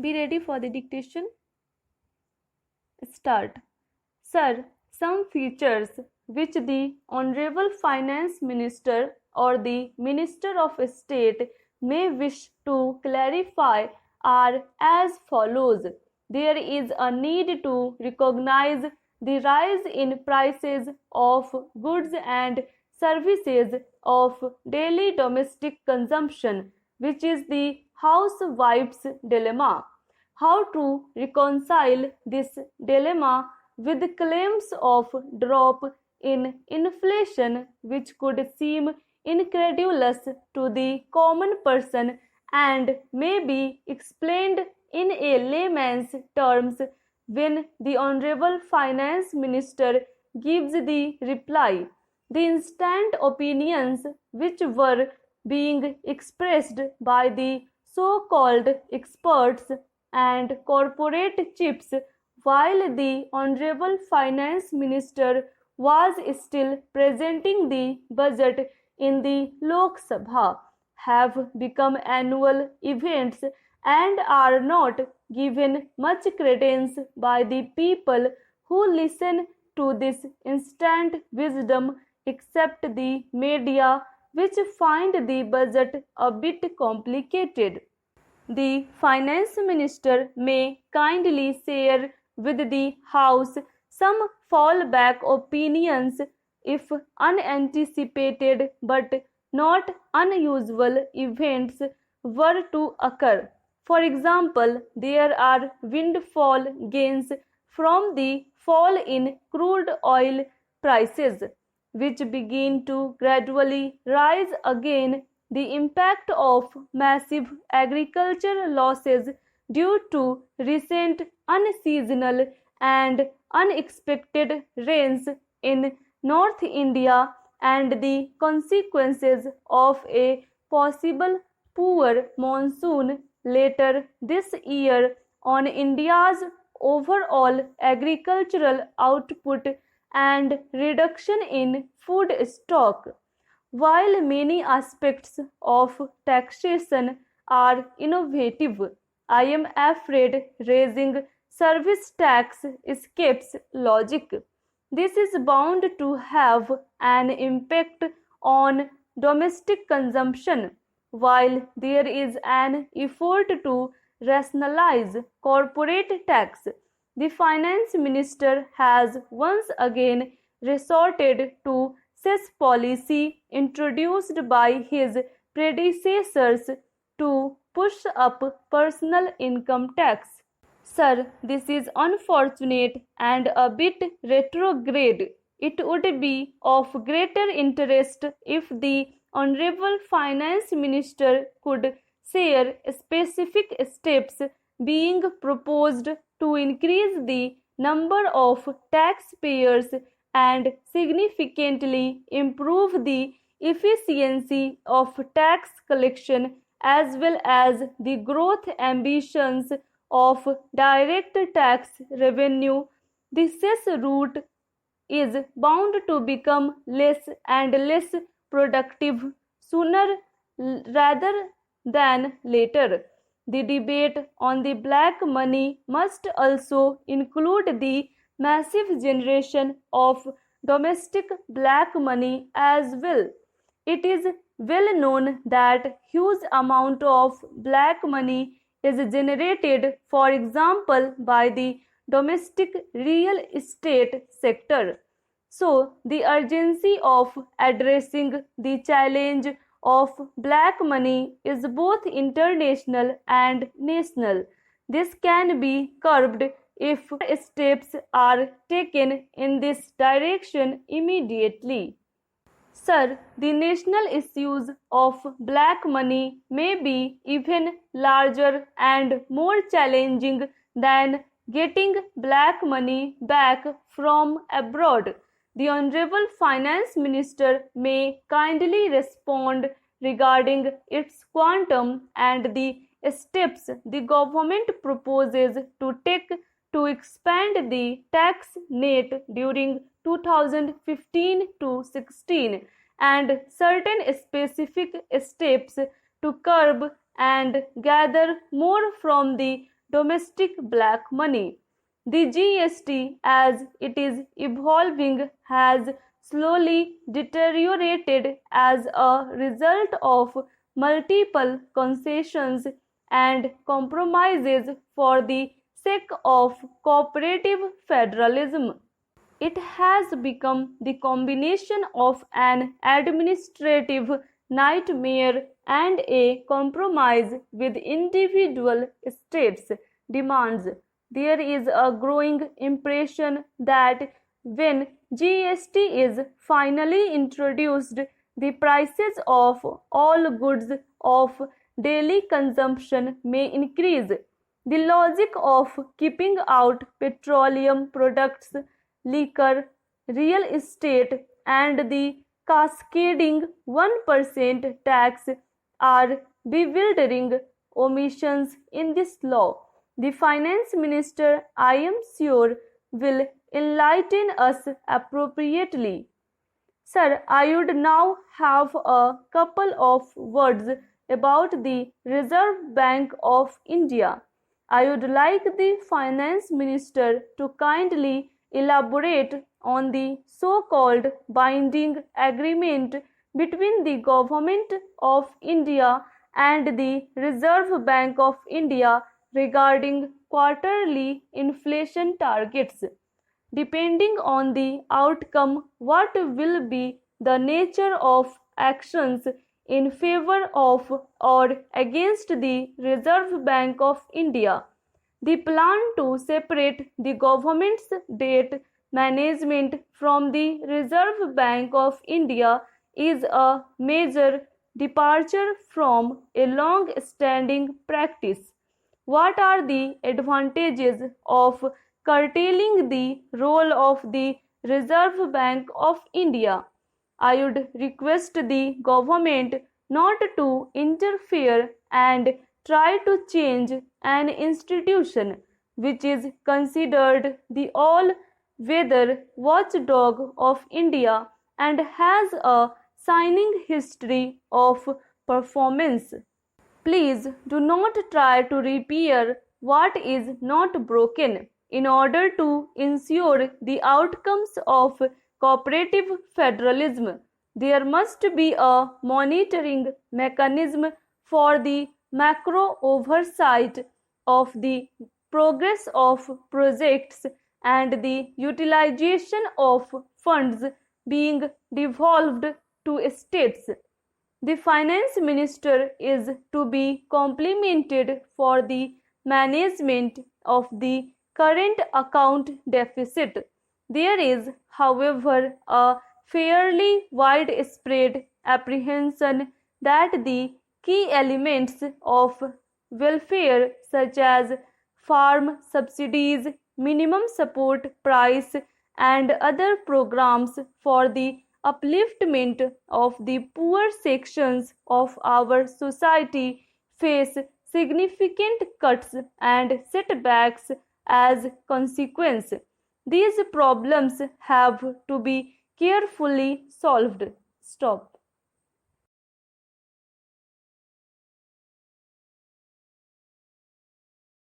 Be ready for the dictation. Start. Sir, some features which the Honorable Finance Minister or the Minister of State may wish to clarify are as follows. There is a need to recognize the rise in prices of goods and services of daily domestic consumption, which is the housewife's dilemma. How to reconcile this dilemma with claims of drop in inflation, which could seem incredulous to the common person and may be explained in a layman's terms when the Honorable Finance Minister gives the reply. The instant opinions which were being expressed by the so-called experts and corporate chiefs while the Honorable Finance Minister was still presenting the budget in the Lok Sabha have become annual events and are not given much credence by the people who listen to this instant wisdom except the media, which find the budget a bit complicated. The Finance Minister may kindly share with the House some fallback opinions if unanticipated but not unusual events were to occur. For example, there are windfall gains from the fall in crude oil prices, which begin to gradually rise again, the impact of massive agricultural losses due to recent unseasonal and unexpected rains in North India, and the consequences of a possible poor monsoon later this year on India's overall agricultural output and reduction in food stock. While many aspects of taxation are innovative, I am afraid raising service tax escapes logic. This is bound to have an impact on domestic consumption, while there is an effort to rationalize corporate tax. The finance minister has once again resorted to cess policy introduced by his predecessors to push up personal income tax. Sir, this is unfortunate and a bit retrograde. It would be of greater interest if the Honorable Finance Minister could share specific steps being proposed to increase the number of taxpayers and significantly improve the efficiency of tax collection as well as the growth ambitions of direct tax revenue. The cess route is bound to become less and less productive sooner rather than later. The debate on the black money must also include the massive generation of domestic black money as well. It is well known that huge amount of black money is generated, for example, by the domestic real estate sector. So, the urgency of addressing the challenge of black money is both international and national. This can be curbed if steps are taken in this direction immediately. Sir, the national issues of black money may be even larger and more challenging than getting black money back from abroad. The Honorable Finance Minister may kindly respond regarding its quantum and the steps the government proposes to take to expand the tax net during 2015 to 16 and certain specific steps to curb and gather more from the domestic black money. The GST, as it is evolving, has slowly deteriorated as a result of multiple concessions and compromises for the sake of cooperative federalism. It has become the combination of an administrative nightmare and a compromise with individual states' demands. There is a growing impression that when GST is finally introduced, the prices of all goods of daily consumption may increase. The logic of keeping out petroleum products, liquor, real estate, and the cascading 1% tax are bewildering omissions in this law. The finance minister, I am sure, will enlighten us appropriately. Sir, I would now have a couple of words about the Reserve Bank of India. I would like the finance minister to kindly elaborate on the so-called binding agreement between the Government of India and the Reserve Bank of India regarding quarterly inflation targets. Depending on the outcome, what will be the nature of actions in favor of or against the Reserve Bank of India? The plan to separate the government's debt management from the Reserve Bank of India is a major departure from a long-standing practice. What are the advantages of curtailing the role of the Reserve Bank of India? I would request the government not to interfere and try to change an institution which is considered the all-weather watchdog of India and has a shining history of performance. Please do not try to repair what is not broken. In order to ensure the outcomes of cooperative federalism, there must be a monitoring mechanism for the macro oversight of the progress of projects and the utilization of funds being devolved to states. The finance minister is to be complimented for the management of the current account deficit. There is, however, a fairly widespread apprehension that the key elements of welfare, such as farm subsidies, minimum support price, and other programs for the upliftment of the poor sections of our society, face significant cuts and setbacks as consequence. These problems have to be carefully solved. Stop.